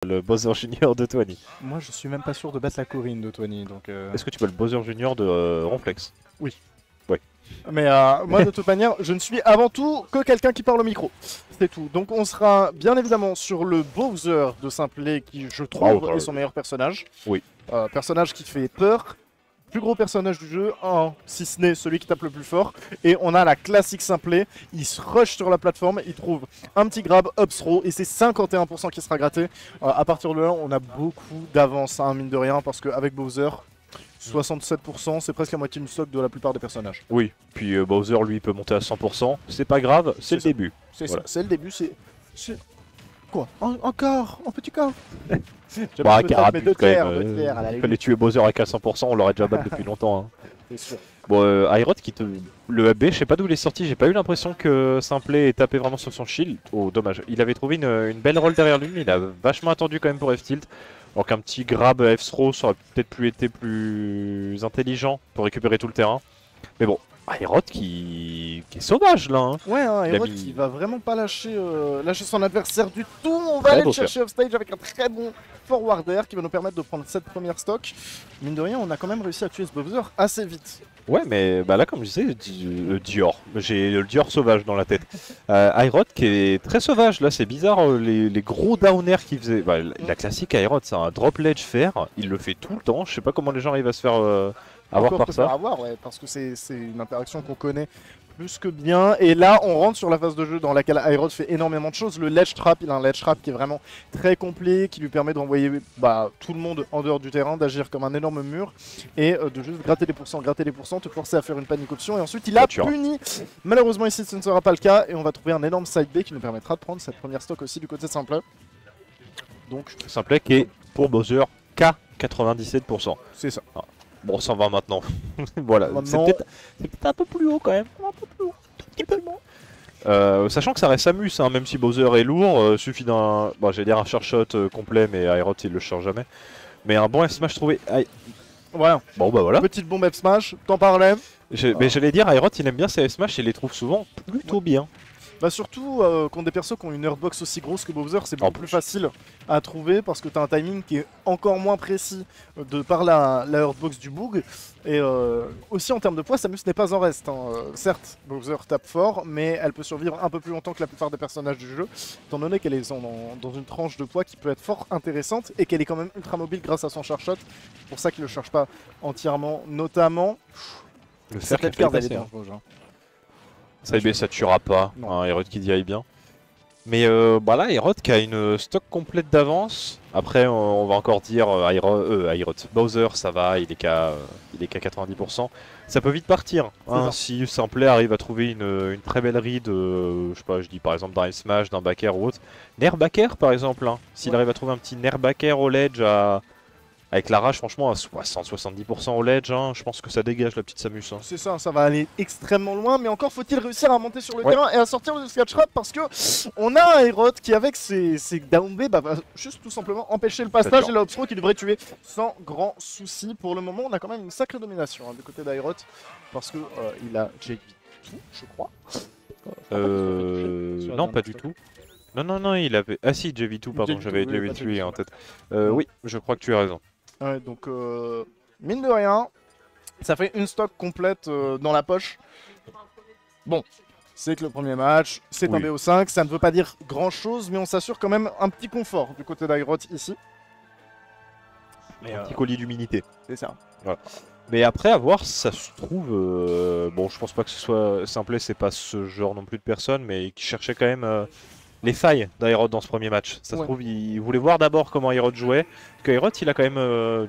le Bowser Junior de Tony. Moi, je suis même pas sûr de battre la Corinne de Tony, donc... Est-ce que tu bats le Bowser Junior de Ronflex? Oui. Ouais. Mais moi, de toute manière, je ne suis avant tout que quelqu'un qui parle au micro. C'est tout. Donc, on sera bien évidemment sur le Bowser de Simplet, qui, je trouve, est son meilleur personnage. Oui. Personnage qui fait peur. Plus gros personnage du jeu, si ce n'est celui qui tape le plus fort. Et on a la classique Simplet. Il se rush sur la plateforme, il trouve un petit grab, up throw, et c'est 51% qui sera gratté. À partir de là, on a beaucoup d'avance, hein, mine de rien, parce qu'avec Bowser, 67%, c'est presque la moitié du stock de la plupart des personnages. Oui, puis Bowser lui peut monter à 100%, c'est pas grave, c'est le début. C'est Voilà. ça, c'est le début, c'est... Quoi encore un petit corps. Bah, Carabus quand même, il fallait tuer Bowser avec à 100%, on l'aurait déjà battu depuis longtemps. Hein. C'est sûr. Bon, Aerot qui te... Le AB, je sais pas d'où il est sorti, j'ai pas eu l'impression que Simplet ait tapé vraiment sur son shield. Oh, dommage. Il avait trouvé une belle roll derrière lui, mais il a vachement attendu quand même pour F-tilt. Alors qu'un petit grab F-throw, ça aurait peut-être été plus intelligent pour récupérer tout le terrain. Mais bon, Aerot qui est sauvage là. Hein. Ouais, Aerot qui va vraiment pas lâcher son adversaire du tout. On va aller le chercher offstage avec un très bon forwarder qui va nous permettre de prendre cette première stock. Mine de rien, on a quand même réussi à tuer ce Bowser assez vite. Ouais, mais bah là, comme je disais, Dior. J'ai le Dior sauvage dans la tête. Aerot qui est très sauvage, là, c'est bizarre, les gros downers qu'il faisait. Bah, la classique Aerot, c'est un drop ledge faire, il le fait tout le temps. Je sais pas comment les gens arrivent à se faire avoir par ça. Ouais, parce que c'est une interaction qu'on connaît plus que bien. Et là, on rentre sur la phase de jeu dans laquelle Aerot fait énormément de choses. Le ledge trap, il a un ledge trap qui est vraiment très complet, qui lui permet d'envoyer tout le monde en dehors du terrain, d'agir comme un énorme mur et de juste gratter les pourcents, te forcer à faire une panic option. Et ensuite, il a puni. Malheureusement, ici, ce ne sera pas le cas. Et on va trouver un énorme side B qui nous permettra de prendre cette première stock aussi du côté de Simplet. Donc, Simplet qui est pour Bowser K 97%. C'est ça. Ah. Bon, 120 maintenant. Voilà, c'est peut-être un peu plus haut quand même. Un peu plus haut, tout petit peu. Sachant que ça reste Samus, hein, même si Bowser est lourd, suffit d'un, j'allais dire un charge shot complet, mais Aerot il le charge jamais. Mais un bon F-smash trouvé. Aïe. Voilà. Bon bah voilà. Petite bombe F-smash, t'en parlais. Mais j'allais dire, Aerot il aime bien ses F-smash et les trouve souvent plutôt bien. Bah surtout contre des persos qui ont une heurtbox aussi grosse que Bowser, c'est beaucoup plus facile à trouver parce que tu as un timing qui est encore moins précis de par la heurtbox du Boog. Et aussi en termes de poids, Samus n'est pas en reste. Hein. Certes, Bowser tape fort, mais elle peut survivre un peu plus longtemps que la plupart des personnages du jeu, étant donné qu'elle est dans une tranche de poids qui peut être fort intéressante et qu'elle est quand même ultra mobile grâce à son charge shot. C'est pour ça qu'il ne le charge pas entièrement, notamment. Le fer cette carte, elle est dangereuse. Ça tuera pas, un Aerot qui dit aille bien. Mais là, Aerot qui a une stock complète d'avance. Après, on va encore dire Bowser, ça va, il est qu'à 90%. Ça peut vite partir. Hein, si Simplet arrive à trouver une très belle read, je sais pas, je dis par exemple d'un smash, d'un backer ou autre. Nair backer par exemple, hein, s'il arrive à trouver un petit Nair backer au ledge avec la rage, franchement, à 60-70% au ledge, hein, je pense que ça dégage la petite Samus. Hein. C'est ça, ça va aller extrêmement loin, mais encore faut-il réussir à monter sur le terrain et à sortir du sketch trap parce que on a un Aerot qui, avec ses down B, va juste tout simplement empêcher le passage et l'obstro qui devrait tuer sans grand souci. Pour le moment, on a quand même une sacrée domination du côté d'Aerot parce que il a JV2, je crois. Non, pas du tout. Non, il avait. Ah si, JV2, pardon, j'avais JV3 en tête. Oui, je crois que tu as raison. Ouais, donc mine de rien, ça fait une stock complète dans la poche. Bon, c'est que le premier match, c'est un BO5, ça ne veut pas dire grand chose, mais on s'assure quand même un petit confort du côté d'Aerot ici. Un petit colis d'humilité. C'est ça. Voilà. Mais après, à voir, ça se trouve. Bon, je pense pas que ce soit Simplet, c'est pas ce genre non plus de personne, mais qui cherchait quand même. Les failles d'Aerot dans ce premier match. Ça se trouve, il voulait voir d'abord comment Aerot jouait. Parce qu'Aerot, il a quand même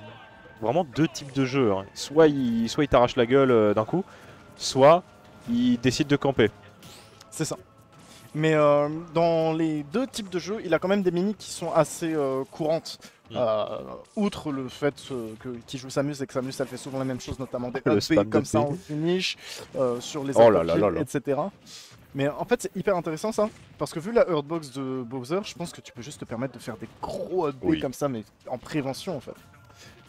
vraiment deux types de jeux. Hein. Soit il t'arrache la gueule d'un coup, soit il décide de camper. C'est ça. Mais dans les deux types de jeux, il a quand même des mini qui sont assez courantes. Outre le fait qu'il joue Samus et que Samus elle fait souvent la même chose, notamment des up comme ça en finish, sur les etc. Mais en fait, c'est hyper intéressant ça, parce que vu la Heartbox de Bowser, je pense que tu peux juste te permettre de faire des gros hotbay comme ça, mais en prévention en fait.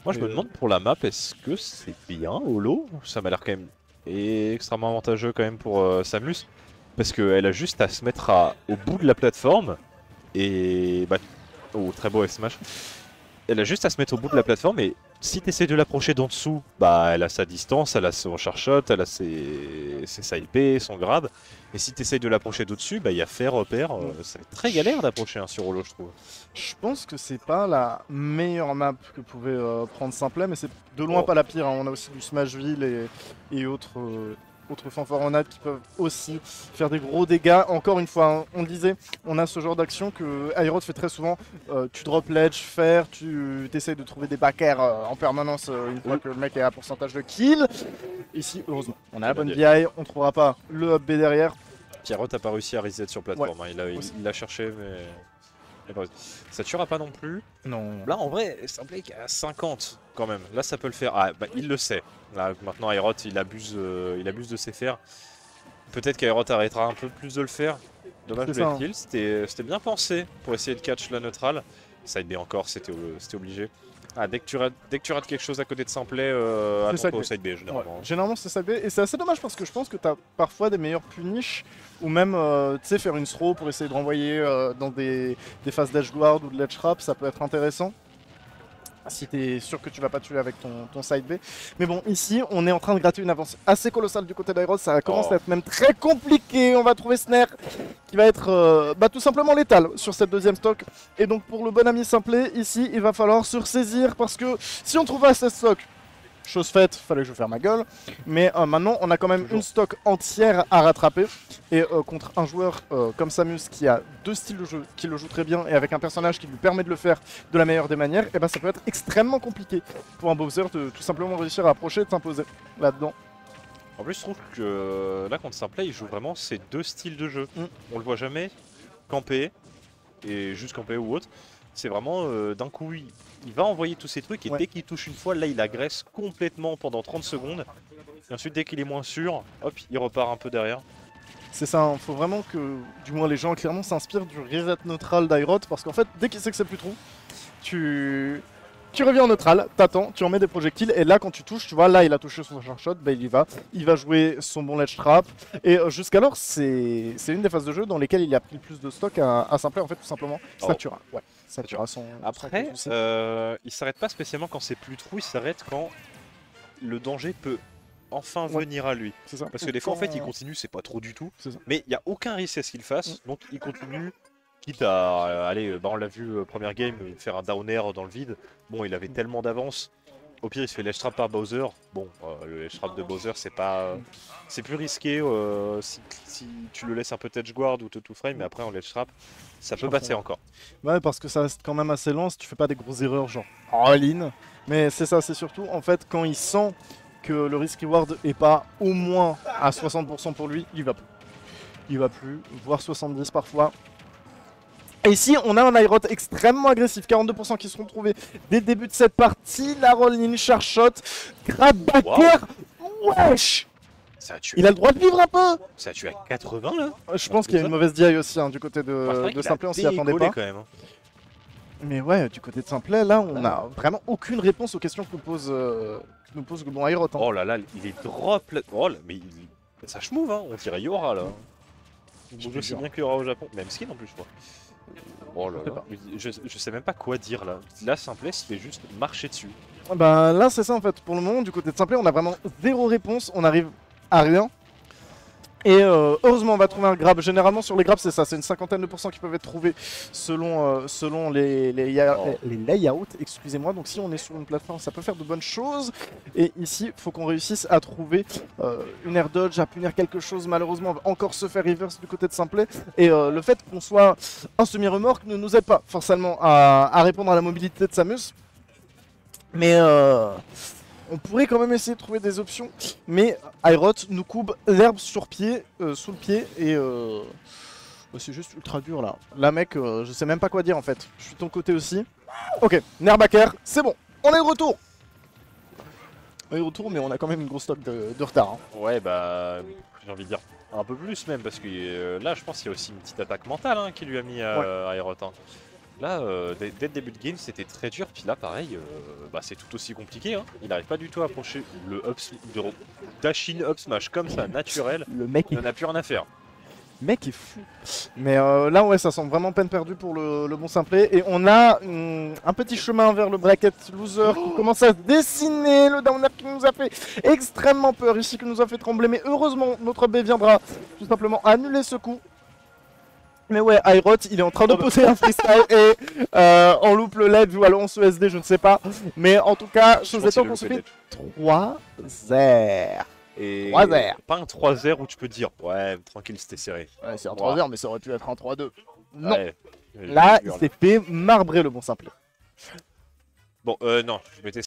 Moi, je me demande pour la map, est-ce que c'est bien holo? Ça m'a l'air quand même extrêmement avantageux quand même pour Samus, parce qu'elle a juste à se mettre au bout de la plateforme et Oh, très beau F-Smash. Elle a juste à se mettre au bout de la plateforme et si tu essaies de l'approcher d'en dessous, bah elle a sa distance, elle a son charshot, elle a sa épée, son grab. Et si tu essaies de l'approcher d'au-dessus, bah il y a fait repère. Ça va être très galère d'approcher un sur Holo, je trouve. Je pense que c'est pas la meilleure map que pouvait prendre Simplet, mais c'est de loin pas la pire. Hein. On a aussi du Smashville et autres fanfaronnades qui peuvent aussi faire des gros dégâts. Encore une fois, hein, on le disait, on a ce genre d'action que Aerot fait très souvent. Tu drop ledge, faire, tu essayes de trouver des backers en permanence une fois que le mec est à pourcentage de kill. Ici, heureusement, on a la bonne BI, on trouvera pas le up B derrière. Pierrot a pas réussi à reset sur plateforme, ouais. Hein. Il l'a cherché, mais... Ça tuera pas non plus. Non. Là, en vrai, Simplet à 50 quand même. Là, ça peut le faire. Ah, bah, il le sait. Là, maintenant, Aerot, il abuse de ses fers. Peut-être qu'Aerot arrêtera un peu plus de le faire. Dommage de le kill. C'était bien pensé pour essayer de catch la neutrale. Side B encore, c'était obligé. Ah, dès que tu rates quelque chose à côté de Simplet, attends-toi au side B généralement. Ouais. Généralement c'est side B et c'est assez dommage parce que je pense que tu as parfois des meilleurs punish ou même tu sais faire une throw pour essayer de renvoyer dans des phases d'edge guard ou de ledge trap, ça peut être intéressant. Si tu es sûr que tu vas pas tuer avec ton side B. Mais bon, ici, on est en train de gratter une avance assez colossale du côté d'Aerot. Ça commence à être même très compliqué. On va trouver Snare qui va être tout simplement létal sur cette deuxième stock. Et donc pour le bon ami Simplet, ici, il va falloir se ressaisir parce que si on trouve cette stock, chose faite, fallait que je fasse ma gueule. Mais maintenant, on a quand même une stock entière à rattraper. Et contre un joueur comme Samus qui a deux styles de jeu, qui le joue très bien, et avec un personnage qui lui permet de le faire de la meilleure des manières, et ben ça peut être extrêmement compliqué pour un Bowser de tout simplement réussir à approcher et de s'imposer là-dedans. En plus, je trouve que là, contre Simplet, il joue vraiment ces deux styles de jeu. On le voit jamais camper, et juste camper ou autre. C'est vraiment d'un coup, il va envoyer tous ces trucs et dès qu'il touche une fois, là il agresse complètement pendant 30 secondes. Et ensuite, dès qu'il est moins sûr, hop, il repart un peu derrière. C'est ça, il faut vraiment que, du moins les gens clairement s'inspirent du reset neutral d'Aerot parce qu'en fait, dès qu'il sait que c'est plus trop, tu reviens en neutral, t'attends, tu en mets des projectiles et là quand tu touches, tu vois, là il a touché son shot, bah, il va jouer son bon ledge trap et jusqu'alors c'est une des phases de jeu dans lesquelles il a pris le plus de stock à Simplet en fait tout simplement. Satura, ouais. Satura son. Après, il s'arrête pas spécialement quand c'est plus trou, il s'arrête quand le danger peut enfin venir à lui. Ça. Parce que des fois en fait il continue, c'est pas trop du tout, mais il n'y a aucun risque à ce qu'il fasse, donc il continue. Quitte à, allez, on l'a vu première game, faire un down air dans le vide. Bon, il avait tellement d'avance. Au pire, il se fait ledge trap par Bowser. Bon, le ledge trap de Bowser, c'est pas, c'est plus risqué si tu le laisses un peu edge guard ou to frame, mais après en ledge trap, ça peut passer encore. Ouais, parce que ça reste quand même assez lent si tu fais pas des grosses erreurs genre all-in. Mais c'est ça, c'est surtout en fait quand il sent que le risk reward est pas au moins à 60% pour lui, il va plus. Il va plus, voire 70 parfois. Et ici, on a un Aerot extrêmement agressif, 42% qui seront trouvés dès le début de cette partie. La roll-in, charshot, grab backer, wesh! Il a le droit de vivre un peu! Ça a tué à 80 là? Je pense qu'il y a une mauvaise DI aussi hein, du côté de Simplet, on s'y attendait pas. Quand même, hein. Mais ouais, du côté de Simplet, là, on a vraiment aucune réponse aux questions que nous pose le bon Aerot. Hein. Oh là là, il est drop là. Oh là, mais ça move, hein. On dirait Yora là. Il bouge aussi bien que Yora au Japon. Même skin en plus, je crois. Oh là là, je sais même pas quoi dire là. Là, Simplet se fait juste marcher dessus. Bah là, c'est ça en fait. Pour le moment, du côté de Simplet, on a vraiment zéro réponse. On arrive à rien. Et heureusement, on va trouver un grab. Généralement, sur les grabs, c'est ça. C'est une cinquantaine de pourcents qui peuvent être trouvés selon les layouts. Excusez-moi. Donc, si on est sur une plateforme, ça peut faire de bonnes choses. Et ici, il faut qu'on réussisse à trouver une air dodge, à punir quelque chose. Malheureusement, on va encore se faire reverse du côté de Simplet. Et le fait qu'on soit un semi-remorque ne nous aide pas forcément à répondre à la mobilité de Samus. Mais on pourrait quand même essayer de trouver des options, mais Aerot nous coupe l'herbe sur pied, sous le pied, et c'est juste ultra dur là. Là mec, je sais même pas quoi dire en fait. Je suis de ton côté aussi. Ok, Nerbaker, c'est bon, on est de retour. On est de retour, mais on a quand même une grosse stock de retard. Hein. Ouais, bah, j'ai envie de dire un peu plus même, parce que là, je pense qu'il y a aussi une petite attaque mentale hein, qui lui a mis à Aerot. Hein. Là, dès le début de game, c'était très dur. Puis là, pareil, c'est tout aussi compliqué. Hein. Il n'arrive pas du tout à approcher le dash-in up smash comme ça, naturel. Le mec, il n'en a plus rien à faire. mec est fou. Mais là, ouais, ça semble vraiment peine perdue pour le bon simplet. Et on a un petit chemin vers le bracket loser qui commence à se dessiner. Le down air qui nous a fait extrêmement peur ici, qui nous a fait trembler. Mais heureusement, notre B viendra tout simplement annuler ce coup. Mais ouais, Airot, il est en train de poser un freestyle et on loupe le LED ou alors on se SD, je ne sais pas. Mais en tout cas, chose étant qu'on se fait 3-0. Et 3-0. pas un 3-0 où tu peux dire ouais tranquille c'était serré. Ouais, c'est un 3-0 mais ça aurait pu être un 3-2. Non. Ouais, Là, il s'est fait marbrer le bon simple. bon non, je mettais